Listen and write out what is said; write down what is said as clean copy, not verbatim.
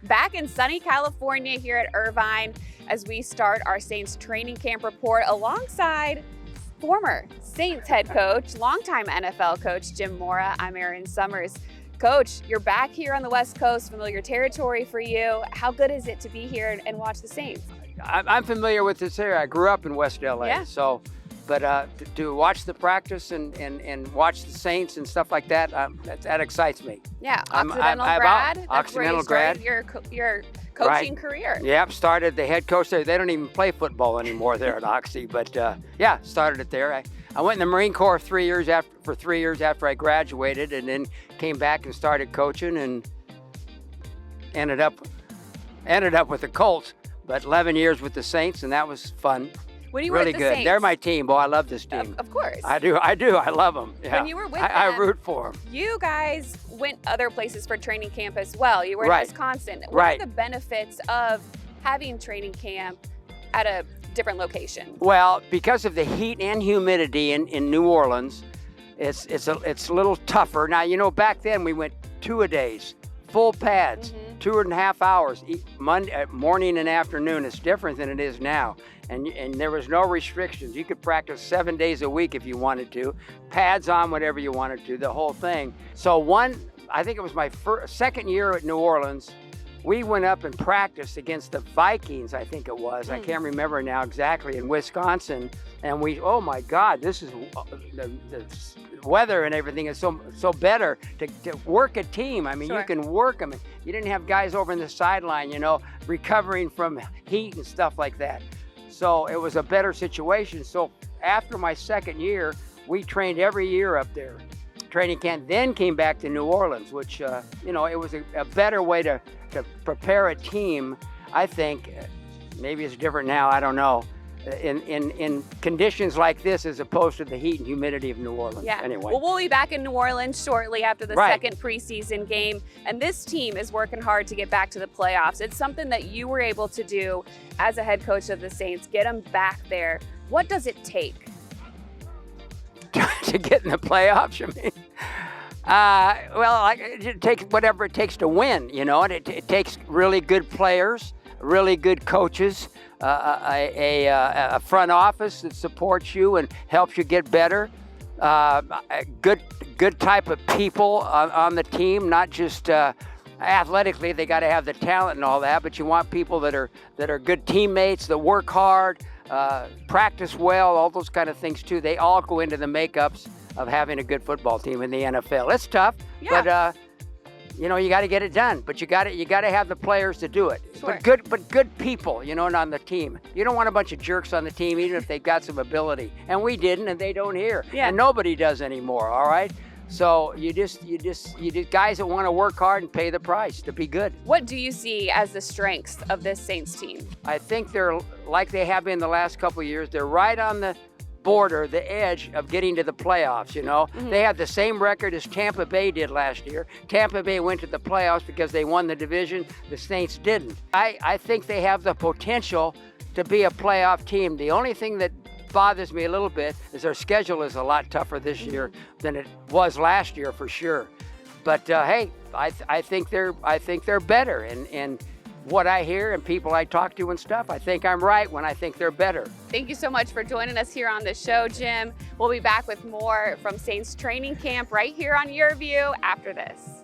back in sunny California here at Irvine as we start our Saints training camp report alongside former Saints head coach, longtime NFL coach Jim Mora. I'm Erin Summers. Coach, you're back here on the West Coast, familiar territory for you. How good is it to be here and watch the Saints? I'm familiar with this area. I grew up in West LA, Yeah. But to watch the practice and watch the Saints and stuff like that, that excites me. Yeah, I'm grad. That's Occidental where you grad. started your coaching career. Yep, started the head coach there. They don't even play football anymore there at Oxy, but yeah, started it there. I went in the Marine Corps for 3 years after I graduated, and then came back and started coaching, and ended up with the Colts. But 11 years with the Saints, and that was fun. When you were really with the good. Saints, They're my team. Boy, I love this team. Of course. I do. I love them. Yeah. When you were with I them, root for them. you guys went other places for training camp as well. You were Right. in Wisconsin. What Right. are the benefits of having training camp at a different location? Well, because of the heat and humidity in New Orleans, it's a little tougher. Now, you know, back then we went 2-a-days, full pads, 2.5 hours, Monday, morning and afternoon. It's different than it is now. And there was no restrictions. You could practice 7 days a week if you wanted to, pads on, whatever you wanted to, the whole thing. So I think it was my second year at New Orleans, we went up and practiced against the Vikings, I think it was. I can't remember now exactly, in Wisconsin. And oh my God, this is the weather and everything is so better to work a team. I mean, Sure. You can work them. You didn't have guys over in the sideline, you know, recovering from heat and stuff like that. So it was a better situation. So after my second year, we trained every year up there. Training camp, then came back to New Orleans, which, you know, it was a better way to prepare a team. I think maybe it's different now, I don't know, in conditions like this as opposed to the heat and humidity of New Orleans. Yeah. Anyway. Well, we'll be back in New Orleans shortly after the Right. second preseason game. And this team is working hard to get back to the playoffs. It's something that you were able to do as a head coach of the Saints, get them back there. What does it take? To get in the playoffs, I mean, well, it takes whatever it takes to win, you know, and it takes really good players, really good coaches, a front office that supports you and helps you get better, a good type of people on the team, not just athletically. They got to have the talent and all that, but you want people that are good teammates, that work hard, practice well, all those kind of things too. They all go into the makeups of having a good football team in the NFL. It's tough, Yeah. but you know, you got to get it done. But you got to have the players to do it. Sure. But good people, you know, on the team. You don't want a bunch of jerks on the team, even if they've got some ability. And we didn't, and they don't here. Yeah. And nobody does anymore. All right. So you just guys that want to work hard and pay the price to be good. What do you see as the strengths of this Saints team? I think they're like they have been the last couple of years. They're right on the border, the edge of getting to the playoffs, you know. They have the same record as Tampa Bay did last year. Tampa Bay went to the playoffs because they won the division. The Saints didn't. I think they have the potential to be a playoff team. The only thing that bothers me a little bit is their schedule is a lot tougher this year than it was last year for sure. But hey, I think they're better, and what I hear and people I talk to and stuff, I think I'm right when I think they're better. Thank you so much for joining us here on the show, Jim. We'll be back with more from Saints training camp right here on Your View after this.